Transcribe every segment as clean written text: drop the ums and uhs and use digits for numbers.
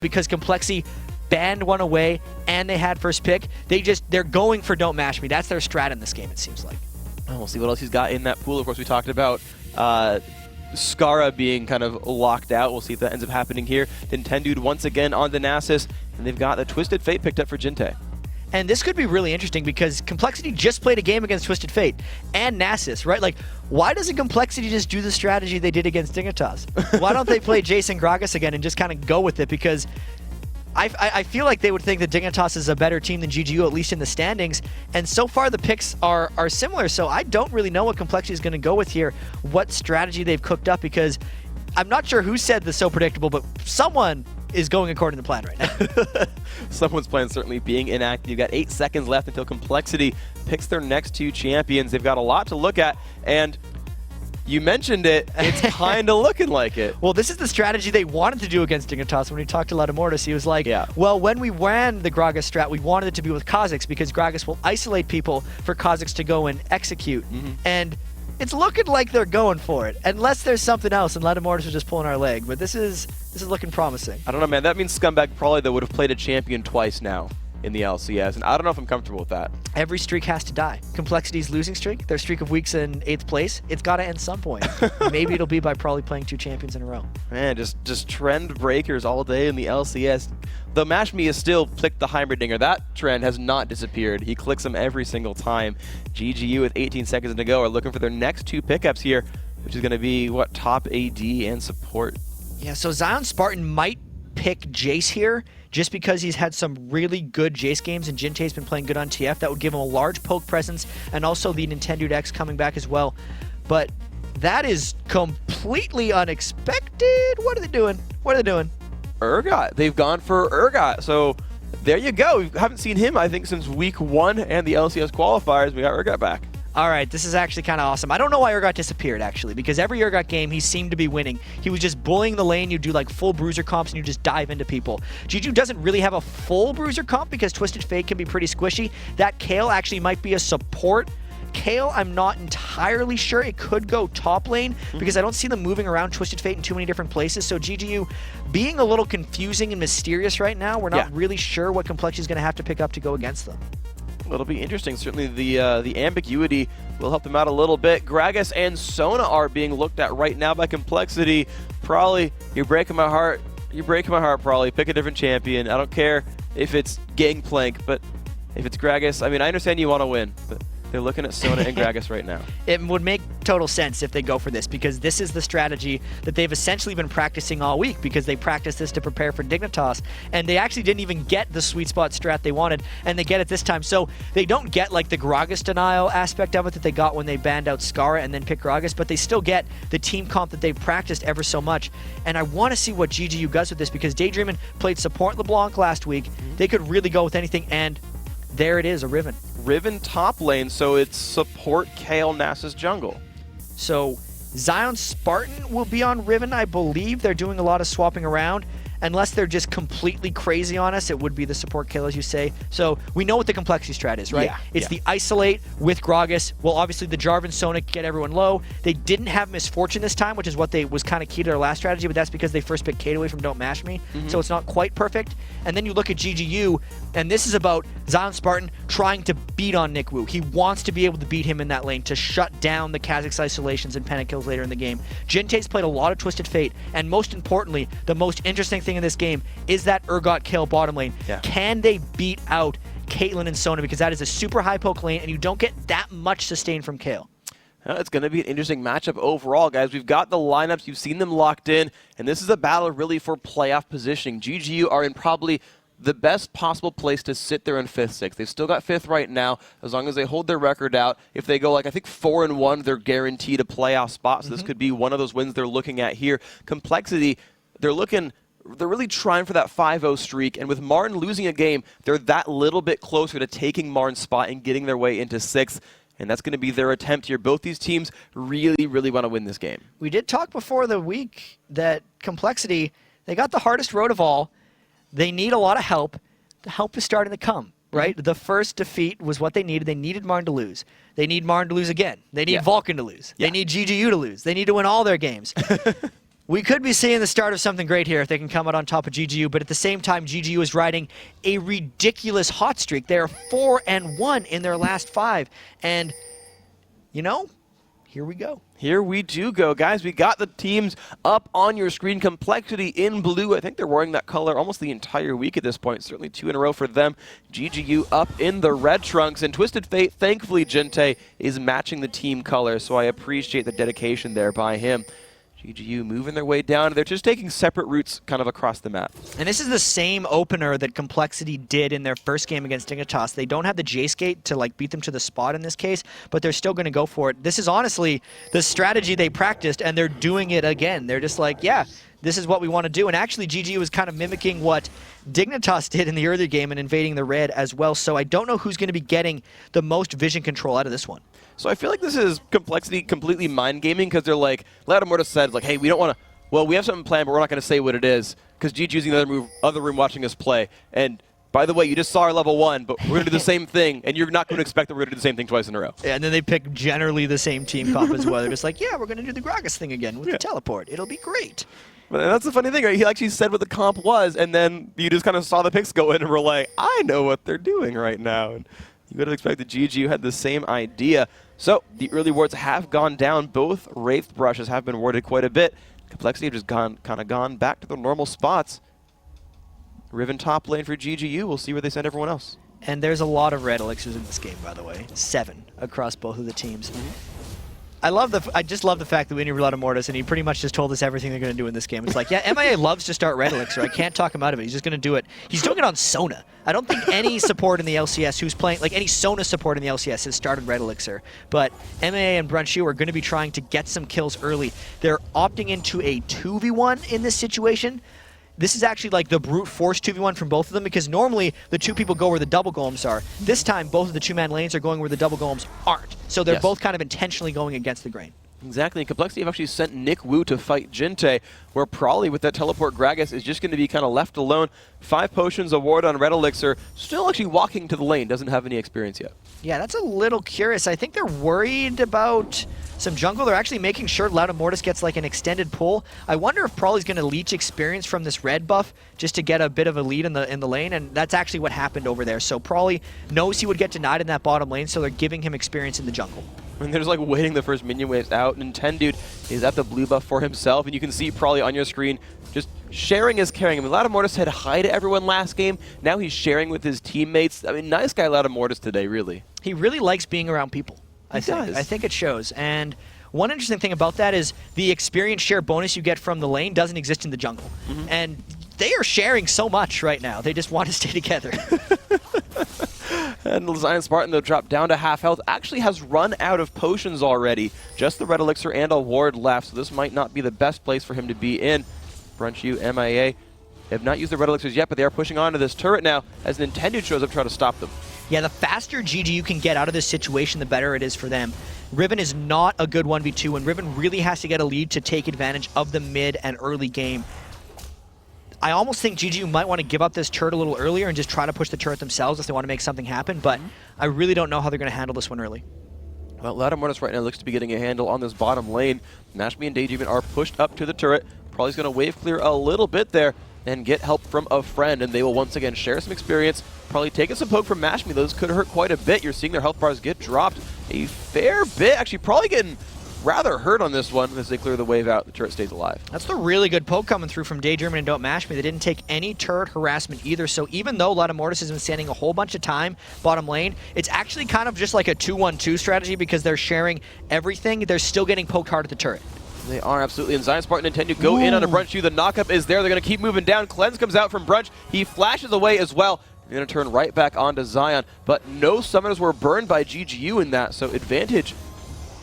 because compLexity banned one away and they had first pick. They're going for don't mash me. That's their strat in this game, it seems like. Oh, we'll see what else he's got in that pool. Of course, we talked about Skara being kind of locked out. We'll see if that ends up happening here. Nintendo once again on the Nasus, and they've got the Twisted Fate picked up for Jinte. And this could be really interesting because compLexity just played a game against Twisted Fate and Nasus, right? Like, why doesn't compLexity just do the strategy they did against Dignitas? Why don't they play Jason Gragas again and just kind of go with it? Because I feel like they would think that Dignitas is a better team than GGU, at least in the standings. And so far, the picks are similar. So I don't really know what compLexity is going to go with here, what strategy they've cooked up, because I'm not sure who said this so predictable, but someone is going according to plan right now. Someone's plan certainly being inactive. You've got 8 seconds left until compLexity picks their next 2 champions. They've got a lot to look at, and you mentioned it, it's kind of looking like it. Well, this is the strategy they wanted to do against Dignitas. When he talked to Ladamortis, he was like, well, when we ran the Gragas strat, we wanted it to be with Kha'Zix because Gragas will isolate people for Kha'Zix to go and execute. And it's looking like they're going for it, unless there's something else and Ladamortis was just pulling our leg. But this is looking promising. I don't know, man. That means Scumbag probably would have played a champion twice now in the LCS, and I don't know if I'm comfortable with that. Every streak has to die. compLexity's losing streak, their streak of weeks in 8th place, it's got to end some point. Maybe it'll be by probably playing 2 champions in a row. Man, just trend breakers all day in the LCS. Though MashMe is still clicked the Heimerdinger. That trend has not disappeared. He clicks them every single time. GGU with 18 seconds to go are looking for their next 2 pickups here, which is going to be, what, top AD and support. Yeah, so Zion Spartan might pick Jace here, just because he's had some really good Jace games and Jinte's been playing good on TF. That would give him a large poke presence, and also the Nintendo X coming back as well. But that is completely unexpected. What are they doing? What are they doing? Urgot. They've gone for Urgot. So there you go. We haven't seen him, I think, since week 1 and the LCS qualifiers. We got Urgot back. All right, this is actually kind of awesome. I don't know why Urgot disappeared, actually, because every Urgot game, he seemed to be winning. He was just bullying the lane. You do, like, full bruiser comps, and you just dive into people. GGU doesn't really have a full bruiser comp because Twisted Fate can be pretty squishy. That COL actually might be a support. COL, I'm not entirely sure. It could go top lane because I don't see them moving around Twisted Fate in too many different places. So GGU being a little confusing and mysterious right now. We're not really sure what compLexity is going to have to pick up to go against them. It'll be interesting. Certainly the ambiguity will help them out a little bit. Gragas and Sona are being looked at right now by compLexity. Probably, you're breaking my heart. You're breaking my heart, Probably. Pick a different champion. I don't care if it's Gangplank, but if it's Gragas, I mean, I understand you want to win, but they're looking at Sona and Gragas right now. It would make total sense if they go for this, because this is the strategy that they've essentially been practicing all week, because they practiced this to prepare for Dignitas, and they actually didn't even get the sweet spot strat they wanted, and they get it this time. So they don't get like the Gragas denial aspect of it that they got when they banned out Skara and then picked Gragas, but they still get the team comp that they've practiced ever so much. And I want to see what GGU does with this, because Daydreamin played support LeBlanc last week. They could really go with anything, and there it is, a Riven. Riven top lane, so it's support COL Nasus jungle. So Zion Spartan will be on Riven, I believe. They're doing a lot of swapping around. Unless they're just completely crazy on us, it would be the support kill, as you say. So we know what the compLexity strat is, right? It's the isolate with Gragas. Well, obviously the Jarvan Sona get everyone low. They didn't have Misfortune this time, which is what was kind of key to their last strategy, but that's because they first picked Kate away from Don't Mash Me. So it's not quite perfect. And then you look at GGU, and this is about Zion Spartan trying to beat on Nick Wu. He wants to be able to beat him in that lane, to shut down the Kha'Zix isolations and panic kills later in the game. Jinte's played a lot of Twisted Fate, and most importantly, the most interesting thing in this game is that Urgot kill bottom lane. Can they beat out Caitlyn and Sona? Because that is a super high poke lane, and you don't get that much sustain from COL. It's going to be an interesting matchup overall, guys. We've got the lineups. You've seen them locked in, and this is a battle really for playoff positioning. GGU are in probably the best possible place to sit there in 5th, 6th. They've still got 5th right now, as long as they hold their record out. If they go, like, I think 4-1, they're guaranteed a playoff spot, so this could be one of those wins they're looking at here. compLexity, they're really trying for that 5-0 streak, and with Martin losing a game, they're that little bit closer to taking Martin's spot and getting their way into 6th, and that's going to be their attempt here. Both these teams really, really want to win this game. We did talk before the week that compLexity, they got the hardest road of all. They need a lot of help. The help is starting to come, right? The first defeat was what they needed. They needed Martin to lose. They need Martin to lose again. They need Vulcan to lose. They need GGU to lose. They need to win all their games. We could be seeing the start of something great here if they can come out on top of GGU, but at the same time, GGU is riding a ridiculous hot streak. They are 4-1 in their last 5, and, you know, here we go. Here we do go, guys. We got the teams up on your screen. compLexity in blue. I think they're wearing that color almost the entire week at this point. Certainly 2 in a row for them. GGU up in the red trunks. And Twisted Fate, thankfully, Gente is matching the team color, so I appreciate the dedication there by him. GGU moving their way down. They're just taking separate routes kind of across the map. And this is the same opener that compLexity did in their first game against Dignitas. They don't have the J-Skate to like beat them to the spot in this case, but they're still going to go for it. This is honestly the strategy they practiced, and they're doing it again. They're just like, yeah, this is what we want to do. And actually, GGU is kind of mimicking what Dignitas did in the earlier game and invading the red as well. So I don't know who's going to be getting the most vision control out of this one. So I feel like this is compLexity completely mind gaming because they're like, Lattimortis said, like, hey, we don't want to, well, we have something planned, but we're not going to say what it is because GGU's in the other room watching us play. And by the way, you just saw our level 1, but we're going to do the same thing, and you're not going to expect that we're going to do the same thing twice in a row. Yeah, and then they pick generally the same team comp as well. They're just like, yeah, we're going to do the Gragas thing again with the teleport. It'll be great. But that's the funny thing, right? He actually said what the comp was, and then you just kind of saw the picks go in, and we're like, I know what they're doing right now. And you would have expected GGU had the same idea. So the early wards have gone down. Both Wraith brushes have been warded quite a bit. compLexity have just kind of gone back to their normal spots. Riven top lane for GGU. We'll see where they send everyone else. And there's a lot of red elixirs in this game, by the way. 7 across both of the teams. I just love the fact that we interviewed Lattimortis, and he pretty much just told us everything they're going to do in this game. It's like, yeah, MIA loves to start red elixir. I can't talk him out of it. He's just going to do it. He's doing it on Sona. I don't think any support in the LCS who's playing, like any Sona support in the LCS has started red elixir. But MIA and Brunshu are going to be trying to get some kills early. They're opting into a 2v1 in this situation. This is actually like the brute force 2v1 from both of them because normally the 2 people go where the double golems are. This time, both of the 2-man lanes are going where the double golems aren't. So they're both kind of intentionally going against the grain. Exactly, and compLexity have actually sent Nick Wu to fight Gente, where probably with that teleport Gragas is just going to be kind of left alone. 5 potions, a ward on red elixir, still actually walking to the lane, doesn't have any experience yet. Yeah, that's a little curious. I think they're worried about some jungle. They're actually making sure Lattimortis gets like an extended pull. I wonder if Prawley's going to leech experience from this red buff just to get a bit of a lead in the lane, and that's actually what happened over there. So Prawley knows he would get denied in that bottom lane, so they're giving him experience in the jungle. And they're just like waiting the first minion waves out. Nintendude is at the blue buff for himself, and you can see Prawley on your screen just sharing is caring. I mean, Lattimortis said hi to everyone last game. Now he's sharing with his teammates. I mean, nice guy Lattimortis today, really. He really likes being around people. I think it shows. And one interesting thing about that is the experience share bonus you get from the lane doesn't exist in the jungle. And they are sharing so much right now. They just want to stay together. And Zion Spartan, though, dropped down to half health, actually has run out of potions already. Just the red elixir and a ward left, so this might not be the best place for him to be in. Brunshu, MIA have not used the red elixirs yet, but they are pushing onto this turret now as Nintendo shows up trying to stop them. Yeah, the faster GGU can get out of this situation, the better it is for them. Riven is not a good 1v2, and Riven really has to get a lead to take advantage of the mid and early game. I almost think GGU might want to give up this turret a little earlier and just try to push the turret themselves if they want to make something happen, but I really don't know how they're going to handle this one early. Well, Lattimortis right now looks to be getting a handle on this bottom lane. Mashme and Daydreamin are pushed up to the turret. Probably going to wave clear a little bit there and get help from a friend, and they will once again share some experience. Probably taking some poke from Mashme. Those could hurt quite a bit. You're seeing their health bars get dropped a fair bit. Actually, probably getting rather hurt on this one as they clear the wave out. The turret stays alive. That's the really good poke coming through from Daydreamin and Don't Mash Me. They didn't take any turret harassment either, so even though Lattimortis has been standing a whole bunch of time bottom lane, it's actually kind of just like a 2-1-2 strategy because they're sharing everything. They're still getting poked hard at the turret. They are, absolutely. And Zion Spartan and Nintendo go in on a Brunshu. The knockup is there. They're going to keep moving down. Cleanse comes out from Brunch. He flashes away as well. They're going to turn right back onto Zion. But no summoners were burned by GGU in that, so advantage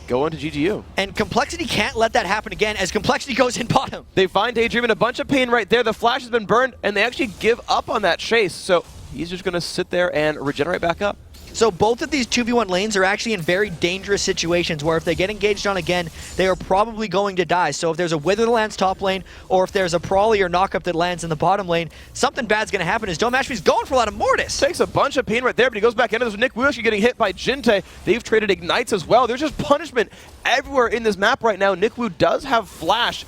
going to GGU. And compLexity can't let that happen again as compLexity goes in bottom. They find Daydreamin, a bunch of pain right there. The flash has been burned, and they actually give up on that chase. So he's just going to sit there and regenerate back up. So both of these 2v1 lanes are actually in very dangerous situations where if they get engaged on again, they are probably going to die. So if there's a Wither that lands top lane, or if there's a Prawley or knockup that lands in the bottom lane, something bad's going to happen as Don't Mash Me's going for a lot of Mortis. Takes a bunch of pain right there, but he goes back into this with Nick Wu actually getting hit by Gente. They've traded Ignites as well. There's just punishment everywhere in this map right now. Nick Wu does have Flash.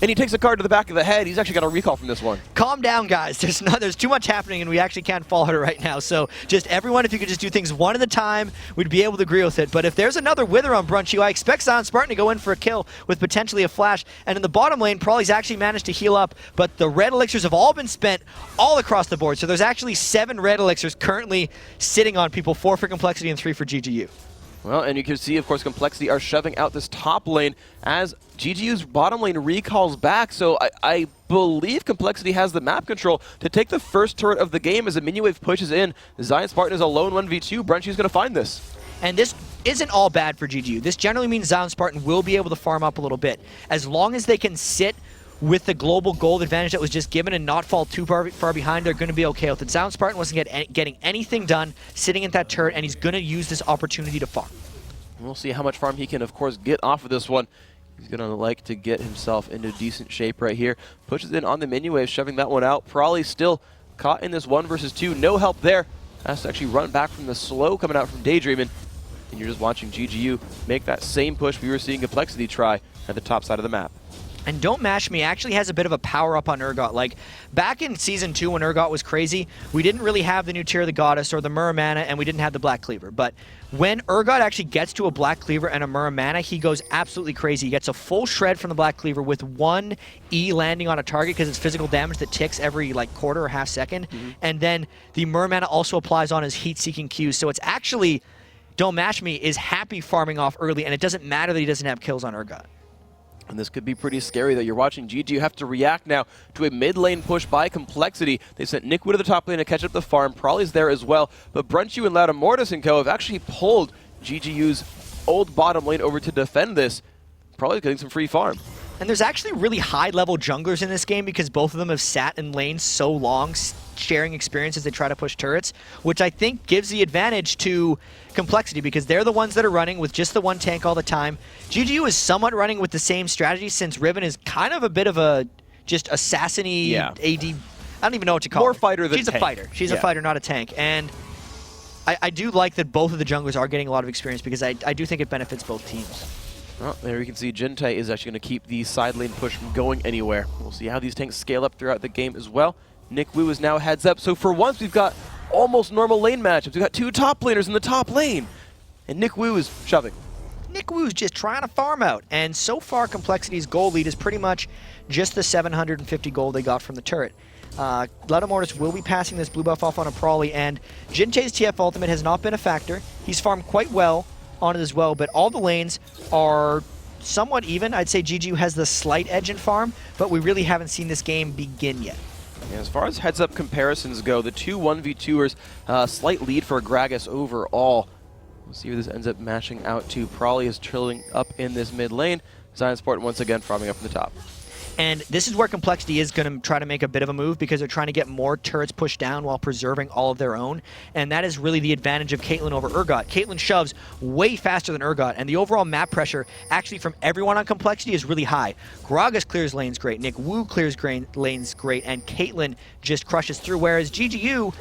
And he takes a card to the back of the head. He's actually got a recall from this one. Calm down, guys. There's too much happening, and we actually can't follow it right now. So just everyone, if you could just do things one at a time, we'd be able to agree with it. But if there's another Wither on BrunchU, I expect Zion Spartan to go in for a kill with potentially a flash. And in the bottom lane, Prawley's actually managed to heal up, but the red elixirs have all been spent all across the board. So there's actually 7 red elixirs currently sitting on people, 4 for compLexity and 3 for GGU. Well, and you can see, of course, compLexity are shoving out this top lane as GGU's bottom lane recalls back. So I believe compLexity has the map control to take the first turret of the game as a minion wave pushes in. Zion Spartan is alone 1v2. BrunchU's going to find this. And this isn't all bad for GGU. This generally means Zion Spartan will be able to farm up a little bit. As long as they can sit with the global gold advantage that was just given and not fall too far behind, they're going to be okay with it. Zion Spartan wasn't getting anything done sitting in that turret, and he's going to use this opportunity to farm. We'll see how much farm he can, of course, get off of this one. He's going to like to get himself into decent shape right here. Pushes in on the minion wave, shoving that one out. Probably still caught in this 1 versus 2. No help there. Has to actually run back from the slow coming out from Daydreamin'. And you're just watching GGU make that same push we were seeing compLexity try at the top side of the map. And Don't Mash Me actually has a bit of a power-up on Urgot. Like, back in Season 2 when Urgot was crazy, we didn't really have the new Tear of the Goddess or the Muramana, and we didn't have the Black Cleaver. But when Urgot actually gets to a Black Cleaver and a Muramana, he goes absolutely crazy. He gets a full shred from the Black Cleaver with 1 E landing on a target because it's physical damage that ticks every, like, quarter or half second. And then the Muramana also applies on his heat-seeking Qs. So it's actually, Don't Mash Me is happy farming off early, and it doesn't matter that he doesn't have kills on Urgot. And this could be pretty scary that you're watching GGU have to react now to a mid lane push by compLexity. They sent Nickwood to the top lane to catch up the farm. Prawley's there as well. But BrunchU and Laudamortis and co have actually pulled GGU's old bottom lane over to defend this. Probably getting some free farm. And there's actually really high-level junglers in this game because both of them have sat in lanes so long, sharing experience as they try to push turrets, which I think gives the advantage to compLexity because they're the ones that are running with just the 1 tank all the time. GGU is somewhat running with the same strategy since Riven is kind of a bit of a just assassin-y AD. I don't even know what to call her. More fighter than She's tank. a fighter. She's a fighter, not a tank. And I do like that both of the junglers are getting a lot of experience because I do think it benefits both teams. Well, there you can see Jintei is actually going to keep the side lane push from going anywhere. We'll see how these tanks scale up throughout the game as well. Nick Wu is now heads up. So for once, we've got almost normal lane matchups. We've got 2 top laners in the top lane. And Nick Wu is shoving. Nick Wu's just trying to farm out. And so far, compLexity's gold lead is pretty much just the 750 gold they got from the turret. Laudamortis will be passing this blue buff off on a Prawley. And Jintei's TF ultimate has not been a factor. He's farmed quite well on it as well, but all the lanes are somewhat even. I'd say GGU has the slight edge in farm, but we really haven't seen this game begin yet. Yeah, as far as heads-up comparisons go, the 2 1v2ers, slight lead for Gragas overall. We'll see where this ends up mashing out to. Prawley is trilling up in this mid lane. Zion Spartan once again farming up from the top. And this is where compLexity is going to try to make a bit of a move because they're trying to get more turrets pushed down while preserving all of their own. And that is really the advantage of Caitlyn over Urgot. Caitlyn shoves way faster than Urgot, and the overall map pressure actually from everyone on compLexity is really high. Gragas clears lanes great, Nick Wu clears lanes great, and Caitlyn just crushes through, whereas GGU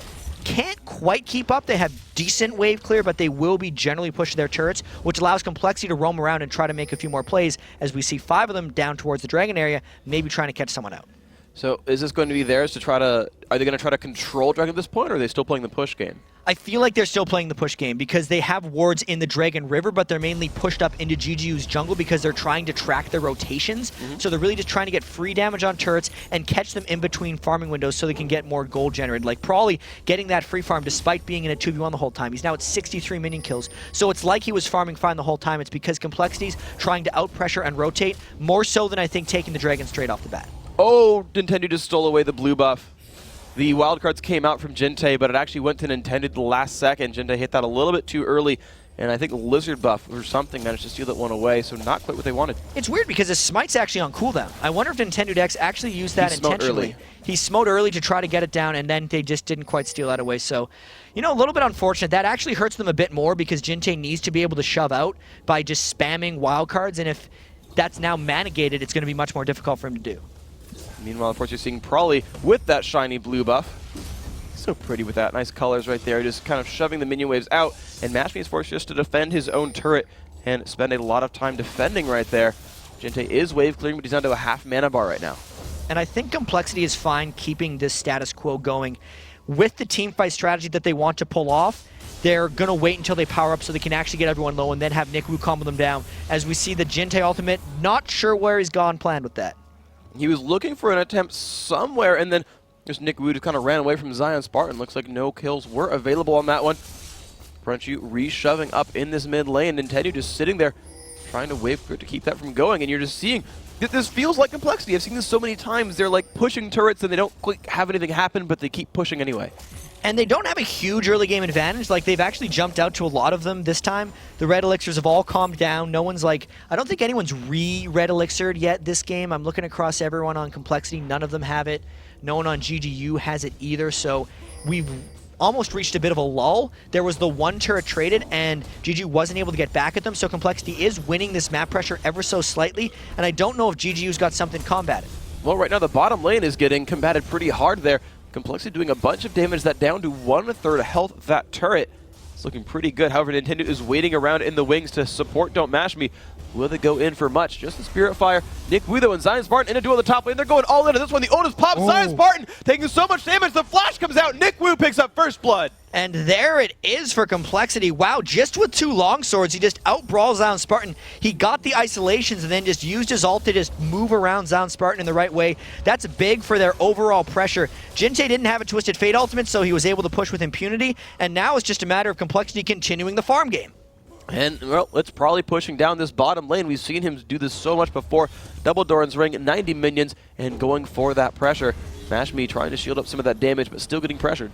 can't quite keep up. They have decent wave clear, but they will be generally pushing their turrets, which allows compLexity to roam around and try to make a few more plays as we see 5 of them down towards the dragon area, maybe trying to catch someone out. So is this going to be theirs to try to, are they going to try to control Dragon at this point, or are they still playing the push game? I feel like they're still playing the push game because they have wards in the Dragon River, but they're mainly pushed up into GGU's jungle because they're trying to track their rotations. So they're really just trying to get free damage on turrets and catch them in between farming windows so they can get more gold generated. Like Prawley getting that free farm despite being in a 2v1 the whole time. He's now at 63 minion kills. So it's like he was farming fine the whole time. It's because compLexity's trying to outpressure and rotate more so than I think taking the Dragon straight off the bat. Oh, Nintendo just stole away the blue buff. The wildcards came out from Jintei, but it actually went to Nintendo the last second. Jintei hit that a little bit too early, and I think Lizard buff or something managed to steal that one away, so not quite what they wanted. It's weird because his smite's actually on cooldown. I wonder if Nintendo Dex actually used that intentionally. He smote early to try to get it down, and then they just didn't quite steal that away. So, you know, a little bit unfortunate. That actually hurts them a bit more because Jintei needs to be able to shove out by just spamming wildcards, and if that's now mana-gated, it's going to be much more difficult for him to do. Meanwhile, of course, you're seeing Prawley with that shiny blue buff. So pretty with that. Nice colors right there. Just kind of shoving the minion waves out. And Mashme is forced just to defend his own turret and spend a lot of time defending right there. Gente is wave clearing, but he's down to a half mana bar right now. And I think compLexity is fine keeping this status quo going. With the team fight strategy that they want to pull off, they're going to wait until they power up so they can actually get everyone low and then have Nick Wu combo them down. As we see the Gente ultimate, not sure where he's gone planned with that. He was looking for an attempt somewhere, and then just Nick Wu just kind of ran away from Zion Spartan. Looks like no kills were available on that one. Brunchu re-shoving up in this mid lane, Nintendo just sitting there trying to wave clear to keep that from going, and you're just seeing this feels like compLexity. I've seen this so many times. They're like pushing turrets and they don't quite have anything happen, but they keep pushing anyway. And they don't have a huge early game advantage. Like, they've actually jumped out to a lot of them this time. The red elixirs have all calmed down. No one's like, I don't think anyone's re-red elixired yet this game. I'm looking across everyone on compLexity. None of them have it. No one on GGU has it either. So we've almost reached a bit of a lull. There was the one turret traded, and GGU wasn't able to get back at them. So compLexity is winning this map pressure ever so slightly. And I don't know if GGU's got something combated. Well, right now the bottom lane is getting combated pretty hard there. compLexity doing a bunch of damage, that down to 1/3 health of that turret. It's looking pretty good. However, Nintendo is waiting around in the wings to support Don't Mash Me. Will they go in for much? Just the Spirit Fire. Nick Wu, though, and Zion Spartan in a duel at the top lane. They're going all in. This one, the Otis pops. Zion Spartan taking so much damage. The flash comes out. Nick Wu picks up first blood. And there it is for compLexity. Wow, just with 2 longswords, he just out-brawls Zion Spartan. He got the isolations and then just used his ult to just move around Zion Spartan in the right way. That's big for their overall pressure. Gente didn't have a Twisted Fate ultimate, so he was able to push with impunity. And now it's just a matter of compLexity continuing the farm game. And, well, it's probably pushing down this bottom lane. We've seen him do this so much before. Double Doran's Ring, 90 minions, and going for that pressure. Mash Me trying to shield up some of that damage, but still getting pressured.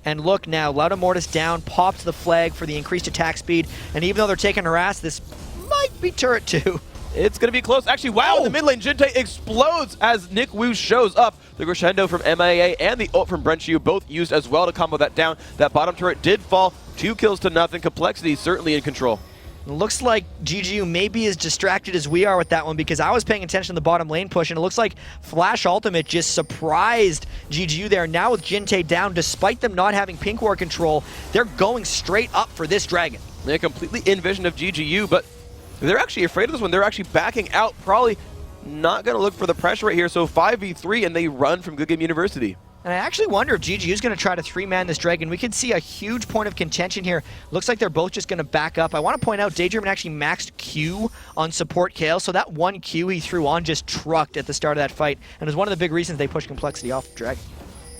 And look now, Lauda Mortis down, pops the flag for the increased attack speed, and even though they're taking harass, this might be turret 2. It's going to be close. Actually, wow, in the mid lane, Gente explodes as Nick Wu shows up. The crescendo from MIA and the ult from Brunchu both used as well to combo that down. That bottom turret did fall. 2 kills to nothing. compLexity certainly in control. It looks like GGU may be as distracted as we are with that one, because I was paying attention to the bottom lane push, and it looks like Flash Ultimate just surprised GGU there. Now with Gente down, despite them not having Pink War control, they're going straight up for this dragon. They're completely in vision of GGU, but they're actually afraid of this one. They're actually backing out, probably not going to look for the pressure right here. So 5v3, and they run from Good Game University. And I actually wonder if GGU is going to try to 3-man this dragon. We could see a huge point of contention here. Looks like they're both just going to back up. I want to point out Daydream actually maxed Q on support COL, so that 1 Q he threw on just trucked at the start of that fight, and is one of the big reasons they pushed compLexity off dragon.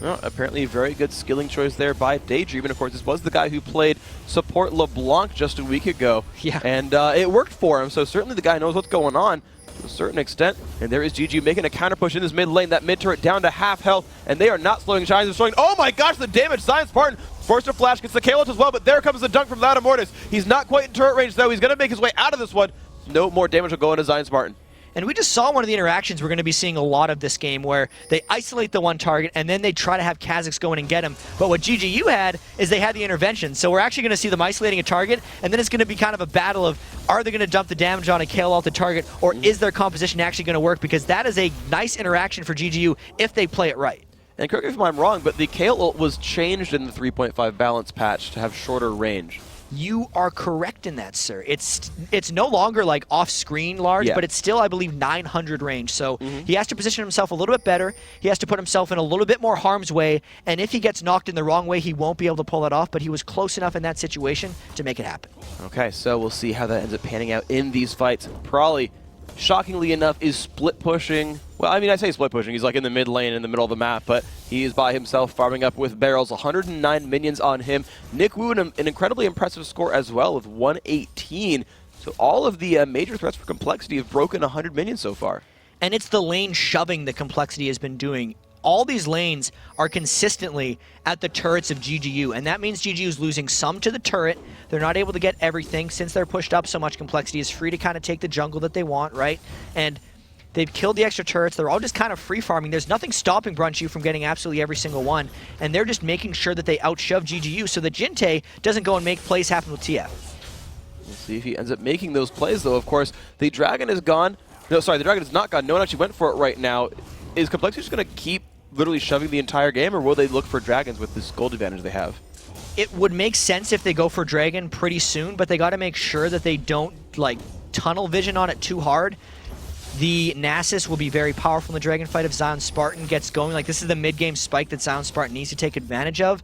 Well, apparently a very good skilling choice there by Daydream, and of course this was the guy who played support LeBlanc just a week ago. Yeah. And it worked for him, so certainly the guy knows what's going on to a certain extent. And there is GGU making a counter push in this mid lane. That mid turret down to half health, and they are not slowing shines. They're showing, oh my gosh, the damage. Zion Spartan forced to flash, gets the KO as well, but there comes the dunk from Lauda Mortis. He's not quite in turret range, though. He's going to make his way out of this one. No more damage will go into Zion Spartan. And we just saw one of the interactions we're going to be seeing a lot of this game, where they isolate the one target and then they try to have Kha'Zix go in and get him. But what GGU had is they had the intervention. So we're actually going to see them isolating a target, and then it's going to be kind of a battle of, are they going to dump the damage on a KO ulted target, or is their composition actually going to work? Because that is a nice interaction for GGU if they play it right. And correct me if I'm wrong, but the KO ult was changed in the 3.5 balance patch to have shorter range. You are correct in that, sir. It's no longer like off-screen large, Yeah. but it's still, I believe, 900 range. So he has to position himself a little bit better. He has to put himself in a little bit more harm's way. And if he gets knocked in the wrong way, he won't be able to pull it off. But he was close enough in that situation to make it happen. Okay, so we'll see how that ends up panning out in these fights. Probably, shockingly enough, is split pushing. Well, I mean, I say split pushing. He's like in the mid lane in the middle of the map, but he is by himself farming up with barrels. 109 minions on him. Nick Wu, an incredibly impressive score as well with 118. So all of the major threats for compLexity have broken 100 minions so far. And it's the lane shoving that compLexity has been doing. All these lanes are consistently at the turrets of GGU, and that means GGU is losing some to the turret. They're not able to get everything. Since they're pushed up so much, compLexity is free to kind of take the jungle that they want, right? And they've killed the extra turrets. They're all just kind of free farming. There's nothing stopping Brunchu from getting absolutely every single one, and they're just making sure that they outshove GGU so that Gente doesn't go and make plays happen with TF. We'll see if he ends up making those plays, though. Of course, the dragon is gone. No, sorry, the dragon is not gone. No one actually went for it right now. Is compLexity just going to keep literally shoving the entire game, or will they look for dragons with this gold advantage they have? It would make sense if they go for dragon pretty soon, but they got to make sure that they don't like tunnel vision on it too hard. The Nasus will be very powerful in the Dragon fight if Zion Spartan gets going. Like, this is the mid-game spike that Zion Spartan needs to take advantage of.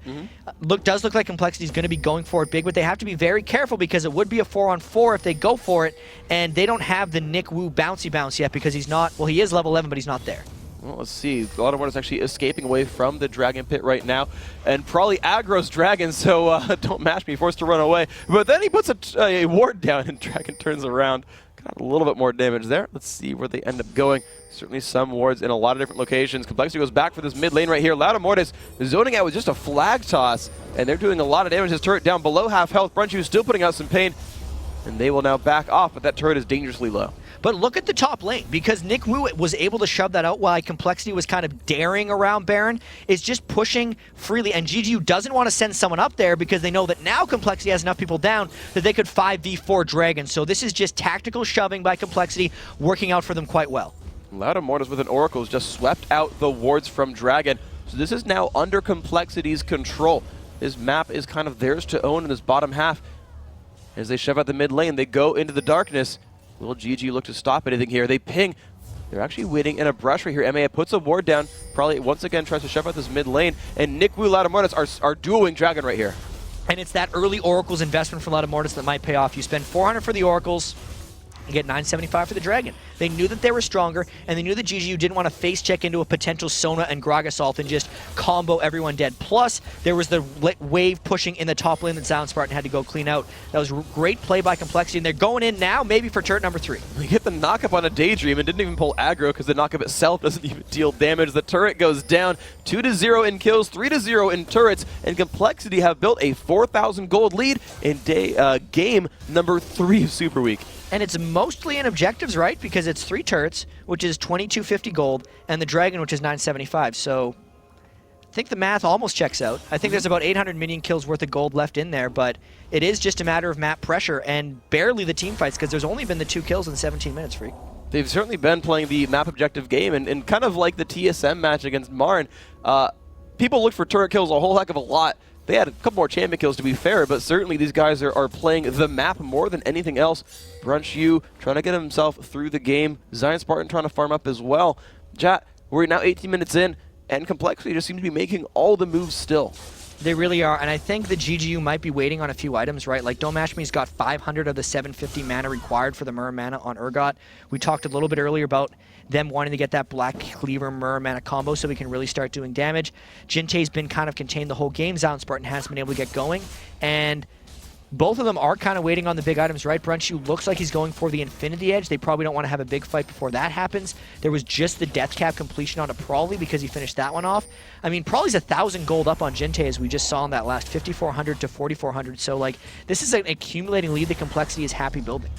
Does look like compLexity is going to be going for it big, but they have to be very careful because it would be a 4-on-4 if they go for it, and they don't have the Nick Wu bouncy bounce yet because he's not, well, he is level 11, but he's not there. Well, let's see. A lot of one is actually escaping away from the Dragon Pit right now, and probably aggro's Dragon, so don't match me, forced to run away. But then he puts a ward down, and Dragon turns around. Got a little bit more damage there. Let's see where they end up going. Certainly some wards in a lot of different locations. compLexity goes back for this mid lane right here. Laudamortis zoning out with just a flag toss, and they're doing a lot of damage. His turret down below half health. Brunchu still putting out some pain, and they will now back off, but that turret is dangerously low. But look at the top lane, because Nick Wu was able to shove that out while compLexity was kind of daring around Baron, is just pushing freely, and GGU doesn't want to send someone up there because they know that now compLexity has enough people down that they could 5v4 Dragon. So this is just tactical shoving by compLexity, working out for them quite well. Laudamortis with an Oracle has just swept out the wards from Dragon. So this is now under compLexity's control. This map is kind of theirs to own in this bottom half. As they shove out the mid lane, they go into the darkness. Will GG look to stop anything here? They ping. They're actually waiting in a brush right here. MA puts a ward down, probably once again tries to shove out this mid lane, and Nick Wu, Laudamortis are dueling Dragon right here. And it's that early Oracles investment for Laudamortis that might pay off. You spend 400 for the Oracles, you get 975 for the Dragon. They knew that they were stronger, and they knew that GGU didn't want to face check into a potential Sona and Gragas Assault and just combo everyone dead. Plus, there was the wave pushing in the top lane that Zion Spartan had to go clean out. That was great play by compLexity, and they're going in now, maybe for turret number 3. They get the knock-up on a Daydream and didn't even pull aggro because the knock-up itself doesn't even deal damage. The turret goes down 2-0 in kills, 3-0 in turrets, and compLexity have built a 4,000 gold lead in game number 3 of Super Week. And it's mostly in objectives, right? Because it's 3 turrets, which is 2250 gold, and the Dragon, which is 975. So I think the math almost checks out. I think there's about 800 minion kills worth of gold left in there, but it is just a matter of map pressure and barely the team fights because there's only been the 2 kills in 17 minutes, Freak. They've certainly been playing the map objective game, and kind of like the TSM match against Marn, people look for turret kills a whole heck of a lot. They had a couple more champion kills, to be fair, but certainly these guys are playing the map more than anything else. Brunchu trying to get himself through the game. Zion Spartan trying to farm up as well. Chat, we're now 18 minutes in, and compLexity just seem to be making all the moves still. They really are, and I think the GGU might be waiting on a few items, right? Like, Don't Match Me's got 500 of the 750 mana required for the Mirror mana on Urgot. We talked a little bit earlier about them wanting to get that Black Cleaver Mirror mana combo so we can really start doing damage. Jintae's been kind of contained the whole game. Zion Spartan hasn't been able to get going, and both of them are kind of waiting on the big items, right? Brunchu looks like he's going for the Infinity Edge. They probably don't want to have a big fight before that happens. There was just the Death Cap completion on a Prawley because he finished that one off. I mean, Prawley's 1,000 gold up on Jintae, as we just saw in that last 5,400 to 4,400. So, like, this is an accumulating lead that compLexity is happy building.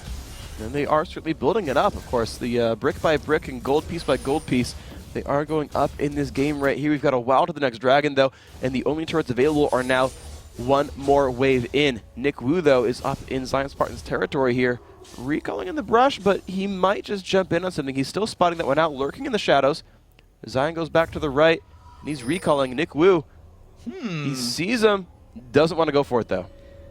And they are certainly building it up, of course. The brick by brick and gold piece by gold piece, they are going up in this game right here. We've got a while to the next Dragon, though, and the only turrets available are now one more wave in. Nick Wu, though, is up in Zion Spartan's territory here. Recalling in the brush, but he might just jump in on something. He's still spotting that one out, lurking in the shadows. Zion goes back to the right, and he's recalling Nick Wu. He sees him, doesn't want to go for it, though.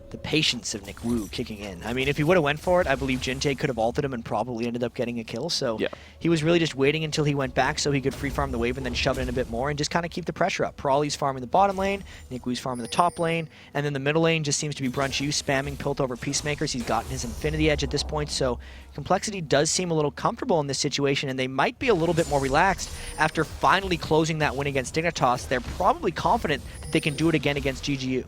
The patience of Nick Wu kicking in. I mean, if he would have went for it, I believe Jintae could have ulted him and probably ended up getting a kill. So yeah, he was really just waiting until he went back so he could free farm the wave and then shove it in a bit more and just kind of keep the pressure up. Prawley's farming the bottom lane, Nick Wu's farming the top lane, and then the middle lane just seems to be Brunchu spamming Piltover Peacemakers. He's gotten his Infinity Edge at this point, so compLexity does seem a little comfortable in this situation, and they might be a little bit more relaxed after finally closing that win against Dignitas. They're probably confident that they can do it again against GGU.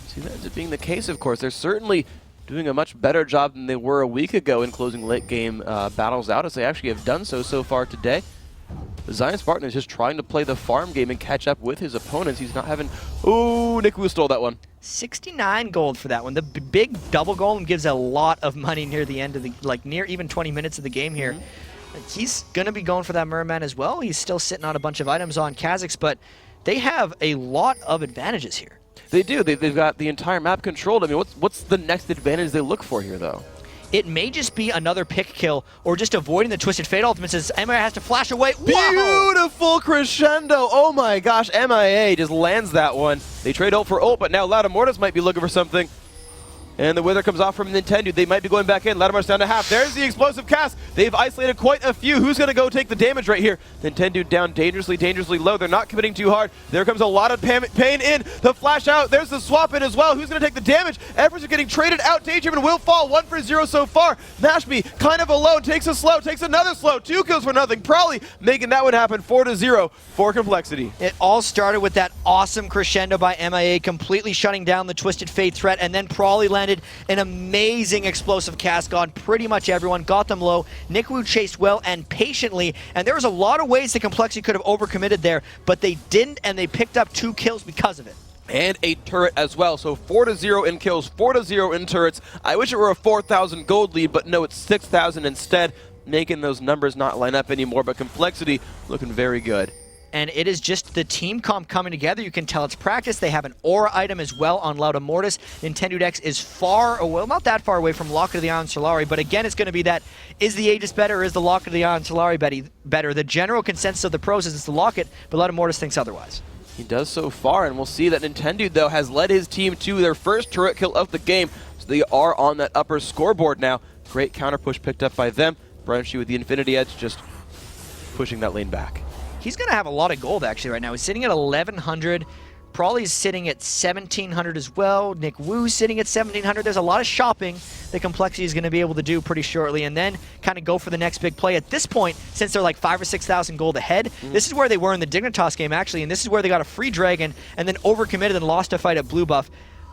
See, that ends up being the case, of course. They're certainly doing a much better job than they were a week ago in closing late-game battles out, as they actually have done so far today. Zion Spartan is just trying to play the farm game and catch up with his opponents. He's not having... Ooh, Nick Wu stole that one. 69 gold for that one. The big double golem gives a lot of money near the end of the... like, near even 20 minutes of the game here. He's going to be going for that Merman as well. He's still sitting on a bunch of items on Kazakhs, but they have a lot of advantages here. They do. They've got the entire map controlled. I mean, what's the next advantage they look for here, though? It may just be another pick kill or just avoiding the Twisted Fate ultimate as MIA has to flash away. Whoa! Beautiful crescendo. Oh my gosh, MIA just lands that one. They trade ult for ult, but now Laudamortis might be looking for something. And the wither comes off from Nintendo. They might be going back in. Latimar's down to half. There's the explosive cast. They've isolated quite a few. Who's going to go take the damage right here? Nintendo down dangerously, dangerously low. They're not committing too hard. There comes a lot of pain in. The flash out. There's the swap in as well. Who's going to take the damage? Everyone's getting traded out. Daydream will fall. 1 for 0 so far. Mashme kind of alone. Takes a slow. Takes another slow. 2 kills for nothing. Probably making that one happen. 4-0 for compLexity. It all started with that awesome crescendo by MIA, completely shutting down the Twisted Fate threat, and then Prawley landed an amazing explosive cast on pretty much everyone, got them low. Nick Wu chased well and patiently, and there was a lot of ways that compLexity could have overcommitted there, but they didn't, and they picked up 2 kills because of it. And a turret as well, so 4-0 in kills, 4-0 in turrets. I wish it were a 4,000 gold lead, but no, it's 6,000 instead, making those numbers not line up anymore, but compLexity looking very good. And it is just the team comp coming together. You can tell it's practice. They have an aura item as well on Lauda Mortis. Nintendo Dex is far, well, not that far away from Locket of the Ion Solari, but again, it's going to be that, is the Aegis better or is the Locket of the Ion Solari better? The general consensus of the pros is it's the Locket, but Lauda Mortis thinks otherwise. He does so far, and we'll see that Nintendo, though, has led his team to their first turret kill of the game, so they are on that upper scoreboard now. Great counter push picked up by them. Brunchy with the Infinity Edge just pushing that lane back. He's going to have a lot of gold, actually, right now. He's sitting at 1,100. Prawley's sitting at 1,700 as well. Nick Wu's sitting at 1,700. There's a lot of shopping that compLexity is going to be able to do pretty shortly, and then kind of go for the next big play. At this point, since they're like 5,000 or 6,000 gold ahead, this is where they were in the Dignitas game, actually, and this is where they got a free dragon and then overcommitted and lost a fight at blue buff.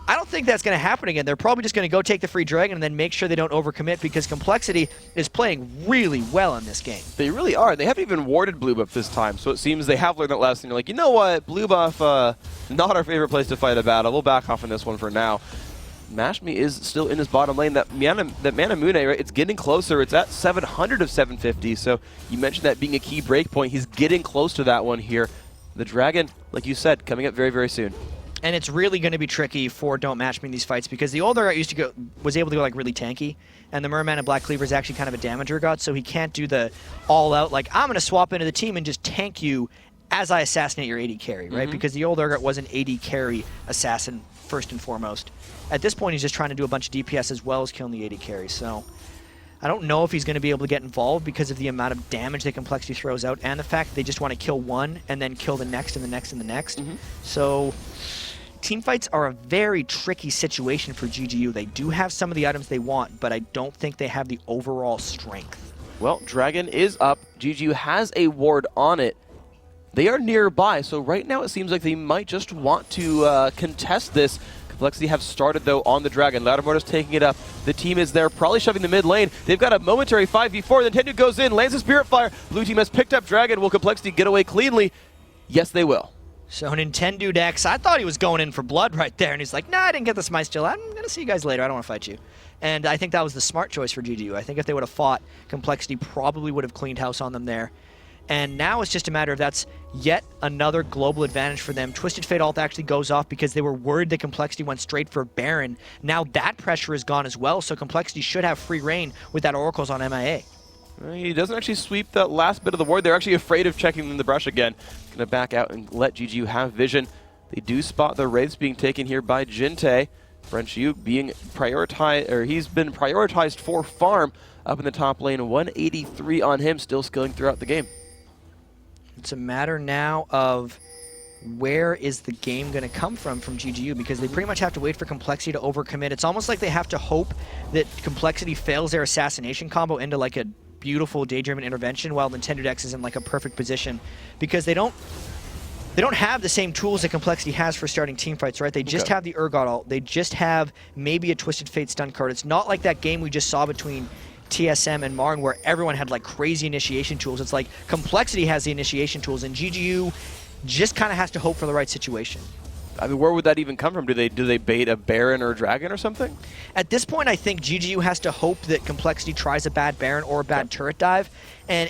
I don't think that's going to happen again. They're probably just going to go take the free dragon and then make sure they don't overcommit, because compLexity is playing really well in this game. They really are. They haven't even warded blue buff this time, so it seems they have learned that lesson. They're like, you know what, blue buff, not our favorite place to fight a battle. We'll back off on this one for now. Mashme is still in his bottom lane. That Manamune, right, it's getting closer. It's at 700 of 750, so you mentioned that being a key break point. He's getting close to that one here. The dragon, like you said, coming up very, very soon. And it's really going to be tricky for Don't Match Me in these fights, because the older guy was able to go like really tanky, and the Merman and Black Cleaver is actually kind of a damager god, so he can't do the all-out, like, I'm going to swap into the team and just tank you as I assassinate your AD carry, right? Because the old Urgot was an AD carry assassin first and foremost. At this point, he's just trying to do a bunch of DPS as well as killing the AD carry, so I don't know if he's going to be able to get involved because of the amount of damage that compLexity throws out, and the fact that they just want to kill one and then kill the next and the next and the next. So teamfights are a very tricky situation for GGU. They do have some of the items they want, but I don't think they have the overall strength. Well, Dragon is up. GGU has a ward on it. They are nearby, so right now it seems like they might just want to contest this. compLexity have started, though, on the Dragon. Loudermortar's taking it up. The team is there, probably shoving the mid lane. They've got a momentary 5v4. Nintendo goes in, lands a Spirit Fire. Blue team has picked up Dragon. Will compLexity get away cleanly? Yes, they will. So Nintendo Dex, I thought he was going in for blood right there, and he's like, nah, I didn't get the smite still. I'm going to see you guys later. I don't want to fight you. And I think that was the smart choice for GGU. I think if they would have fought, compLexity probably would have cleaned house on them there. And now it's just a matter of that's yet another global advantage for them. Twisted Fate ult actually goes off because they were worried that compLexity went straight for Baron. Now that pressure is gone as well, so compLexity should have free reign with that Oracles on MIA. He doesn't actually sweep that last bit of the ward. They're actually afraid of checking the brush again. Going to back out and let GGU have vision. They do spot the wraiths being taken here by Jinte. Brunchy being prioritized, or he's been prioritized for farm up in the top lane. 183 on him, still skilling throughout the game. It's a matter now of where is the game going to come from GGU, because they pretty much have to wait for compLexity to overcommit. It's almost like they have to hope that compLexity fails their assassination combo into like a beautiful Daydream intervention while Nintendo Dex is in like a perfect position, because they don't have the same tools that compLexity has for starting team fights, right? They just have the Urgot ult. They just have maybe a Twisted Fate stun card. It's not like that game we just saw between TSM and Marn where everyone had like crazy initiation tools. It's like compLexity has the initiation tools, and GGU just kind of has to hope for the right situation. I mean, where would that even come from? Do they bait a Baron or a Dragon or something? At this point, I think GGU has to hope that compLexity tries a bad Baron or a bad turret dive, and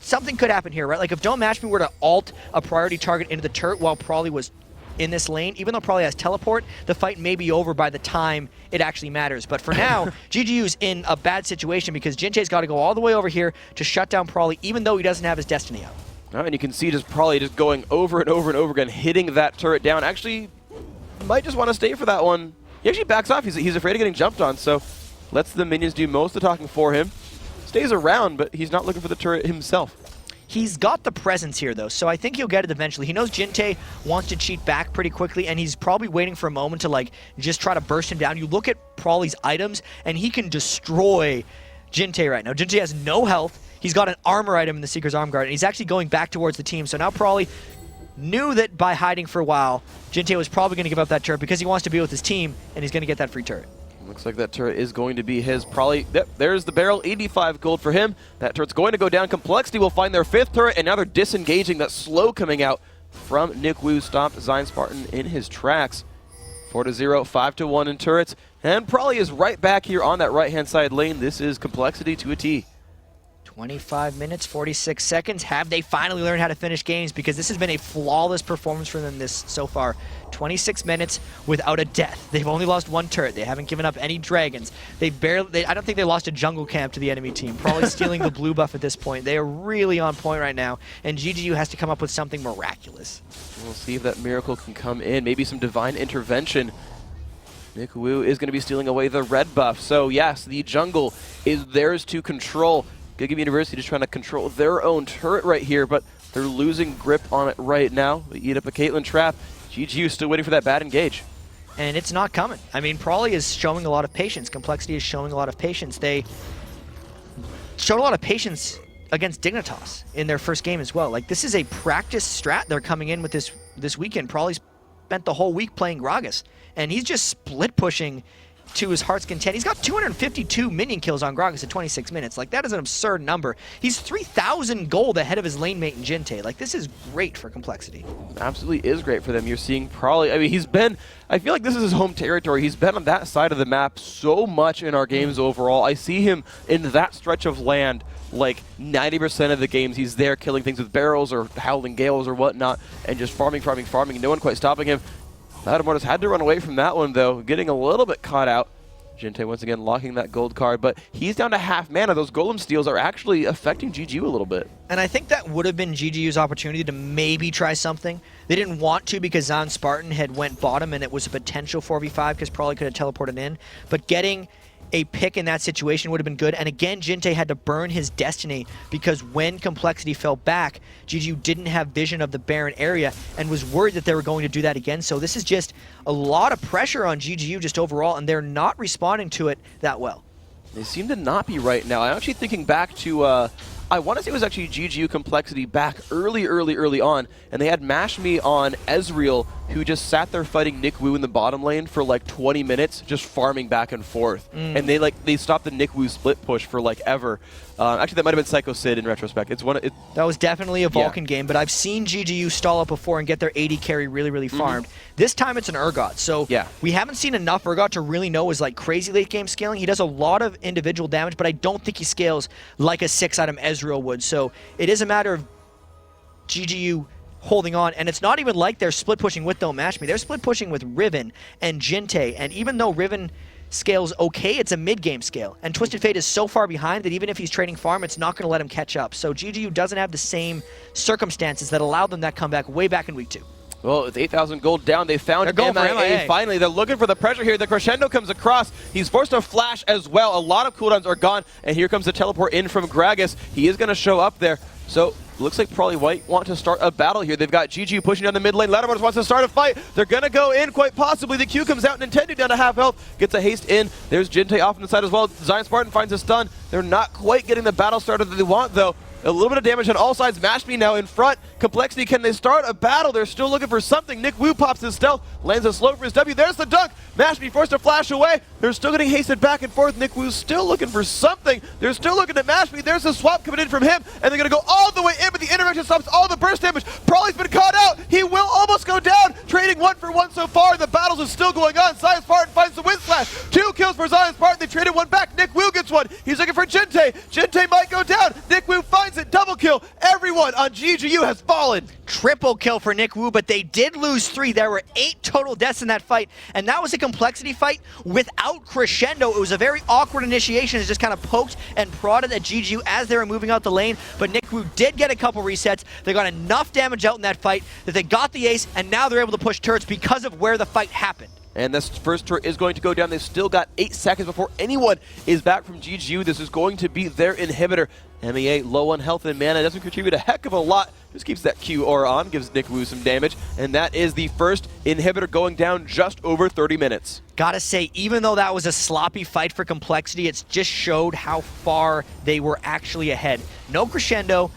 something could happen here, right? Like if Don't Match Me were to ult a priority target into the turret while Prawley was in this lane, even though Prawley has teleport, the fight may be over by the time it actually matters. But for now, GGU's in a bad situation because Jinte's got to go all the way over here to shut down Prawley, even though he doesn't have his Destiny out. And you can see just Prawley just going over and over and over again, hitting that turret down. Actually, might just want to stay for that one. He actually backs off. He's afraid of getting jumped on, so lets the minions do most of the talking for him. Stays around, but he's not looking for the turret himself. He's got the presence here, though, so I think he'll get it eventually. He knows Jinte wants to cheat back pretty quickly, and he's probably waiting for a moment to, like, just try to burst him down. You look at Prawley's items, and he can destroy Jinte right now. Jinte has no health. He's got an armor item in the Seeker's Arm Guard, and he's actually going back towards the team. So now Prawley knew that by hiding for a while, Jinte was probably going to give up that turret because he wants to be with his team, and he's going to get that free turret. Looks like that turret is going to be his. Probably, yep, there's the barrel, 85 gold for him. That turret's going to go down. compLexity will find their 5th turret, and now they're disengaging. That slow coming out from Nick Wu stopped Zion Spartan in his tracks. 4-0, 5-1 in turrets, and Prawley is right back here on that right-hand side lane. This is compLexity to a T. 25 minutes, 46 seconds. Have they finally learned how to finish games? Because this has been a flawless performance for them so far. 26 minutes without a death. They've only lost 1 turret. They haven't given up any dragons. I don't think they lost a jungle camp to the enemy team. Probably stealing the blue buff at this point. They are really on point right now, and GGU has to come up with something miraculous. We'll see if that miracle can come in. Maybe some divine intervention. Nick Wu is going to be stealing away the red buff. So yes, the jungle is theirs to control. GGU University just trying to control their own turret right here, but they're losing grip on it right now. They eat up a Caitlyn trap. GGU still waiting for that bad engage. And it's not coming. I mean, Prawley is showing a lot of patience. compLexity is showing a lot of patience. They showed a lot of patience against Dignitas in their first game as well. Like, this is a practice strat they're coming in with this weekend. Prawley's spent the whole week playing Gragas, and he's just split pushing to his heart's content. He's got 252 minion kills on Gragas in 26 minutes. Like, that is an absurd number. He's 3,000 gold ahead of his lane mate in Jinte. Like, this is great for compLexity. Absolutely is great for them. You're seeing Prawley. I mean, I feel like this is his home territory. He's been on that side of the map so much in our games overall. I see him in that stretch of land like 90% of the games. He's there killing things with barrels or howling gales or whatnot, and just farming. No one quite stopping him. Lattimore had to run away from that one, though, getting a little bit caught out. Jinte once again locking that gold card, but he's down to half mana. Those golem steals are actually affecting GGU a little bit. And I think that would have been GGU's opportunity to maybe try something. They didn't want to because Zion Spartan had went bottom and it was a potential 4v5 because Prawley could have teleported in. But getting a pick in that situation would have been good. And again, Jinte had to burn his destiny because when compLexity fell back, GGU didn't have vision of the Baron area and was worried that they were going to do that again. So this is just a lot of pressure on GGU just overall, and they're not responding to it that well. They seem to not be right now. I'm actually thinking back to, I want to say it was actually GGU compLexity back early on, and they had Mash Me on Ezreal, who just sat there fighting Nick Wu in the bottom lane for like 20 minutes, just farming back and forth. And they stopped the Nick Wu split push for like ever. Actually, that might have been Psycho Sid in retrospect. That was definitely a Vulcan game, but I've seen GGU stall up before and get their AD carry really farmed. This time it's an Urgot, so we haven't seen enough Urgot to really know his like crazy late game scaling. He does a lot of individual damage, but I don't think he scales like a 6-item Ezreal would. So it is a matter of GGU holding on, and it's not even like they're split pushing with Don't Match Me. They're split pushing with Riven and Jinte, and even though Riven scales okay, it's a mid-game scale. And Twisted Fate is so far behind that even if he's trading farm, it's not going to let him catch up. So GGU doesn't have the same circumstances that allowed them that comeback way back in week 2. Well, with 8,000 gold down, they found MIA. Finally, they're looking for the pressure here. The crescendo comes across. He's forced to flash as well. A lot of cooldowns are gone, and here comes the teleport in from Gragas. He is going to show up there. So looks like Prawley White want to start a battle here. They've got GGU pushing down the mid lane. Lattimore wants to start a fight. They're going to go in quite possibly. The Q comes out. Nintendo down to half health. Gets a haste in. There's Jinte off on the side as well. Zion Spartan finds a stun. They're not quite getting the battle started that they want, though. A little bit of damage on all sides. Mash Me now in front. compLexity, can they start a battle? They're still looking for something. Nick Wu pops his stealth, lands a slow for his W. There's the dunk. Mash Me forced to flash away. They're still getting hasted back and forth. Nick Wu's still looking for something. They're still looking at Mash Me. There's a swap coming in from him, and they're going to go all the way in, but the intervention stops all the burst damage. Prawley's been caught out. He will almost go down. Trading 1-for-1 so far. The battles are still going on. Zion Spartan finds the wind slash. 2 kills for Zion Spartan. They traded 1 back. Nick Wu gets 1. He's looking for Jinte. Jinte might go down. Nick Wu finds it. Double kill. Everyone on GGU has fallen. Triple kill for Nick Wu, but they did lose 3. There were 8 total deaths in that fight, and that was a compLexity fight without crescendo. It was a very awkward initiation. It just kind of poked and prodded at GGU as they were moving out the lane, but Nick Wu did get a couple resets. They got enough damage out in that fight that they got the ace, and now they're able to push turrets because of where the fight happened. And this first turret is going to go down. They've still got 8 seconds before anyone is back from GGU. This is going to be their inhibitor. MEA low on health and mana, doesn't contribute a heck of a lot. Just keeps that Q aura on, gives Nick Wu some damage. And that is the first inhibitor going down just over 30 minutes. Gotta say, even though that was a sloppy fight for complexity, it's just showed how far they were actually ahead. No crescendo,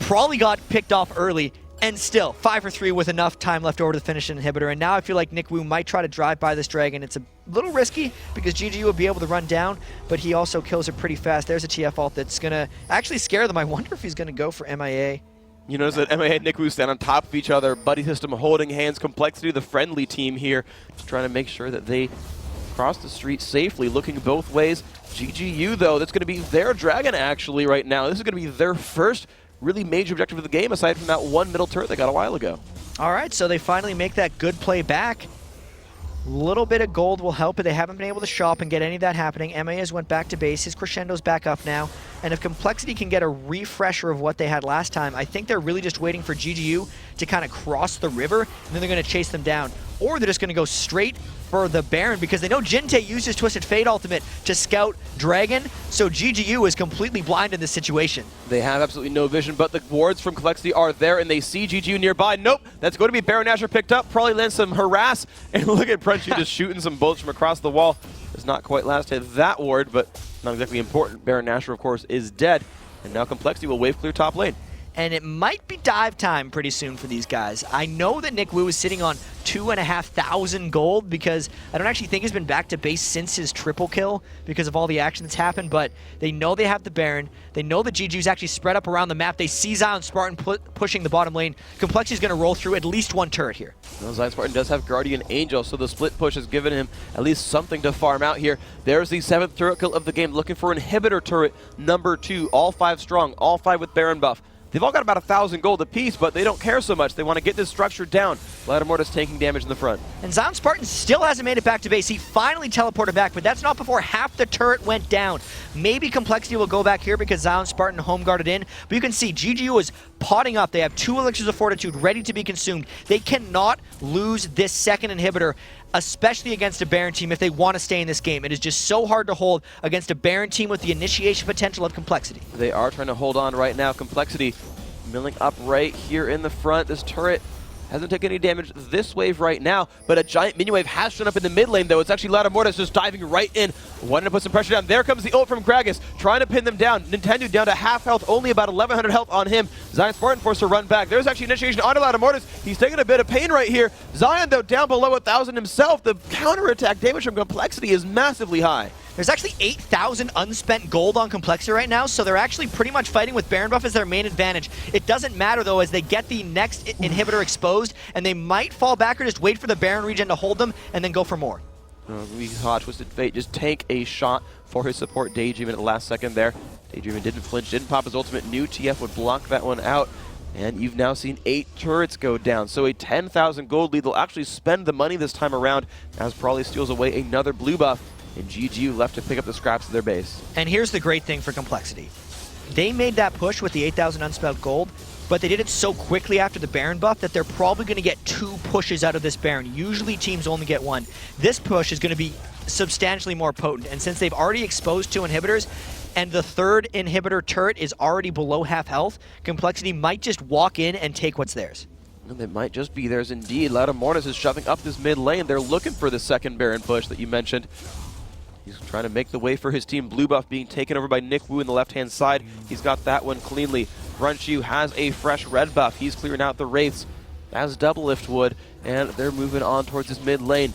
probably got picked off early, and still 5 for 3 with enough time left over to finish an inhibitor. And now I feel like Nick Wu might try to drive by this dragon. It's a little risky because GGU will be able to run down, but he also kills it pretty fast. There's a TF ult that's gonna actually scare them. I wonder if he's gonna go for MIA. You notice that MIA and Nick Wu stand on top of each other. Buddy system holding hands. complexity, the friendly team here, just trying to make sure that they cross the street safely, looking both ways. GGU, though, that's going to be their dragon actually right now. This is going to be their first really major objective of the game, aside from that one middle turret they got a while ago. All right, so they finally make that good play back. Little bit of gold will help, but they haven't been able to shop and get any of that happening. MAS went back to base. His crescendo's back up now. And if complexity can get a refresher of what they had last time, I think they're really just waiting for GGU to kind of cross the river, and then they're going to chase them down. Or they're just going to go straight for the Baron because they know Jinte used his Twisted Fate ultimate to scout Dragon, so GGU is completely blind in this situation. They have absolutely no vision, but the wards from complexity are there, and they see GGU nearby. Nope, that's going to be Baron Nashor picked up, probably lands some harass, and look at Prunchy just shooting some bullets from across the wall. Does not quite last hit that ward, but not exactly important. Baron Nashor, of course, is dead, and now complexity will wave clear top lane. And it might be dive time pretty soon for these guys. I know that Nick Wu is sitting on 2,500 gold because I don't actually think he's been back to base since his triple kill because of all the action that's happened, but they know they have the Baron. They know the GGU's actually spread up around the map. They see Zion Spartan pushing the bottom lane. Complexity's going to roll through at least one turret here. Well, Zion Spartan does have Guardian Angel, so the split push has given him at least something to farm out here. There's the 7th turret kill of the game, looking for inhibitor turret number 2, all 5 strong, all 5 with Baron buff. They've all got about 1,000 gold apiece, but they don't care so much. They want to get this structure down. Lattimortis taking damage in the front. And Zion Spartan still hasn't made it back to base. He finally teleported back, but that's not before half the turret went down. Maybe complexity will go back here because Zion Spartan home guarded in, but you can see GGU is potting up. They have 2 Elixirs of Fortitude ready to be consumed. They cannot lose this second inhibitor, especially against a Baron team if they want to stay in this game. It is just so hard to hold against a Baron team with the initiation potential of complexity. They are trying to hold on right now. Complexity milling up right here in the front. This turret hasn't taken any damage this wave right now, but a giant minion wave has shown up in the mid lane, though. It's actually Lattimortis just diving right in, wanting to put some pressure down. There comes the ult from Gragas, trying to pin them down. Nintendo down to half health, only about 1,100 health on him. Zion Spartan forced to run back. There's actually initiation onto Lattimortis. He's taking a bit of pain right here. Zion, though, down below 1,000 himself. The counterattack damage from complexity is massively high. There's actually 8,000 unspent gold on complexity right now, so they're actually pretty much fighting with Baron buff as their main advantage. It doesn't matter, though, as they get the next inhibitor exposed, and they might fall back or just wait for the Baron regen to hold them and then go for more. We saw Twisted Fate just take a shot for his support Daydream at the last second there. Daydream didn't flinch, didn't pop his ultimate. New TF would block that one out. And you've now seen 8 turrets go down. So a 10,000 gold lead. They'll actually spend the money this time around as Prawley steals away another blue buff. And GGU left to pick up the scraps of their base. And here's the great thing for complexity. They made that push with the 8,000 unspent gold, but they did it so quickly after the Baron buff that they're probably going to get 2 pushes out of this Baron. Usually teams only get 1. This push is going to be substantially more potent, and since they've already exposed 2 inhibitors, and the 3rd inhibitor turret is already below half health, complexity might just walk in and take what's theirs. And it might just be theirs indeed. Lattimortis is shoving up this mid lane. They're looking for the 2nd Baron push that you mentioned. He's trying to make the way for his team. Blue buff being taken over by Nick Wu in the left-hand side. He's got that one cleanly. Brunchu has a fresh red buff. He's clearing out the Wraiths, as Doublelift would, and they're moving on towards this mid lane.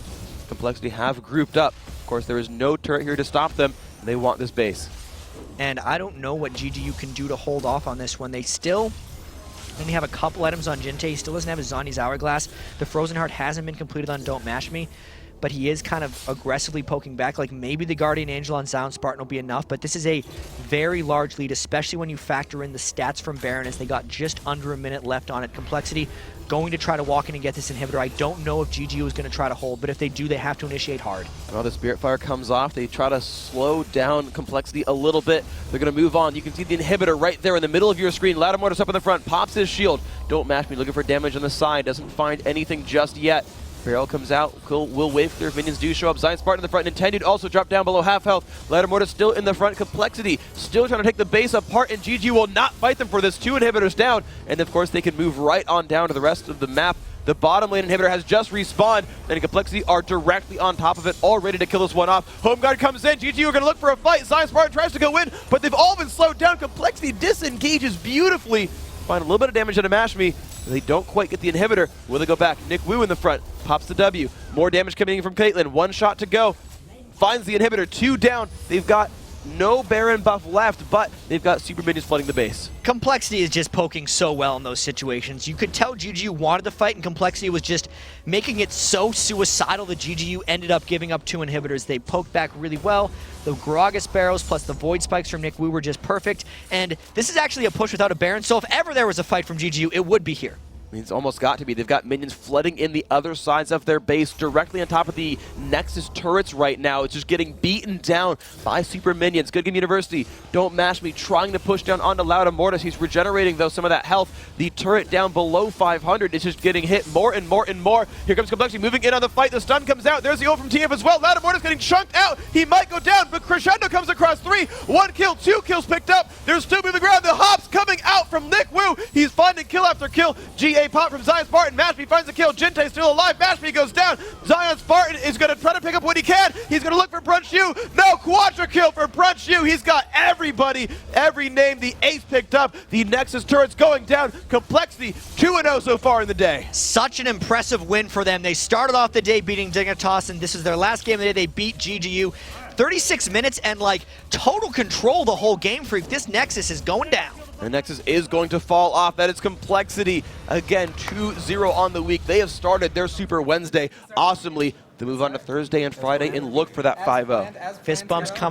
Complexity have grouped up. Of course, there is no turret here to stop them, and they want this base. And I don't know what GGU can do to hold off on this one. They still only have a couple items on Jinte. He still doesn't have his Zondi's Hourglass. The Frozen Heart hasn't been completed on Don't Mash Me, but he is kind of aggressively poking back. Like maybe the Guardian Angel on Zion Spartan will be enough, but this is a very large lead, especially when you factor in the stats from Baron as they got just under a minute left on it. Complexity going to try to walk in and get this inhibitor. I don't know if GGU is going to try to hold, but if they do, they have to initiate hard. Well, the Spirit Fire comes off. They try to slow down Complexity a little bit. They're going to move on. You can see the inhibitor right there in the middle of your screen. Lattimortis up in the front, pops his shield. Don't Mash Me, looking for damage on the side. Doesn't find anything just yet. Barrel comes out, will wait for their minions do show up. Zion Spartan in the front, Nintendo also dropped down below half health. Ladder Mortis still in the front, compLexity still trying to take the base apart, and GGU will not fight them for this. 2 inhibitors down, and of course they can move right on down to the rest of the map. The bottom lane inhibitor has just respawned, and compLexity are directly on top of it, all ready to kill this one off. Home guard comes in, GGU are going to look for a fight. Zion Spartan tries to go in, but they've all been slowed down. compLexity disengages beautifully. Find a little bit of damage out of Mashme. They don't quite get the inhibitor. Will they go back? Nick Wu in the front, pops the W. More damage coming in from Caitlyn, 1 shot to go. Finds the inhibitor, 2 down. They've got no Baron buff left, but they've got super minions flooding the base. compLexity is just poking so well in those situations. You could tell GGU wanted to fight, and compLexity was just making it so suicidal that GGU ended up giving up 2 inhibitors. They poked back really well. The Gragas Barrows plus the Void Spikes from Nick Wu were just perfect. And this is actually a push without a Baron, so if ever there was a fight from GGU, it would be here. It's almost got to be. They've got minions flooding in the other sides of their base, directly on top of the Nexus turrets right now. It's just getting beaten down by super minions. Good Game University, don't mash me, trying to push down onto Ladder Mortis. He's regenerating, though, some of that health. The turret down below 500 is just getting hit more and more and more. Here comes compLexity moving in on the fight. The stun comes out. There's the ult from TF as well. Ladder Mortis getting chunked out. He might go down, but Crescendo comes across 3. 1 kill, 2 kills picked up. There's 2 moving around. The hops coming out from Nick Wu. He's finding kill after kill. GA pop from Zion Spartan. Mashme finds the kill. Jintae's still alive. Mashme goes down. Zion Spartan is going to try to pick up what he can. He's going to look for Brunch U. No, quadra kill for Brunch U. He's got everybody, every name. The ace picked up. The Nexus turret's going down. compLexity 2-0 so far in the day. Such an impressive win for them. They started off the day beating Dignitas, and this is their last game of the day. They beat GGU. 36 minutes and like total control the whole game, Freak. This Nexus is going down. The Nexus is going to fall off. That is compLexity. Again, 2-0 on the week. They have started their Super Wednesday awesomely. They move on to Thursday and Friday and look for that 5-0. Fist bumps coming.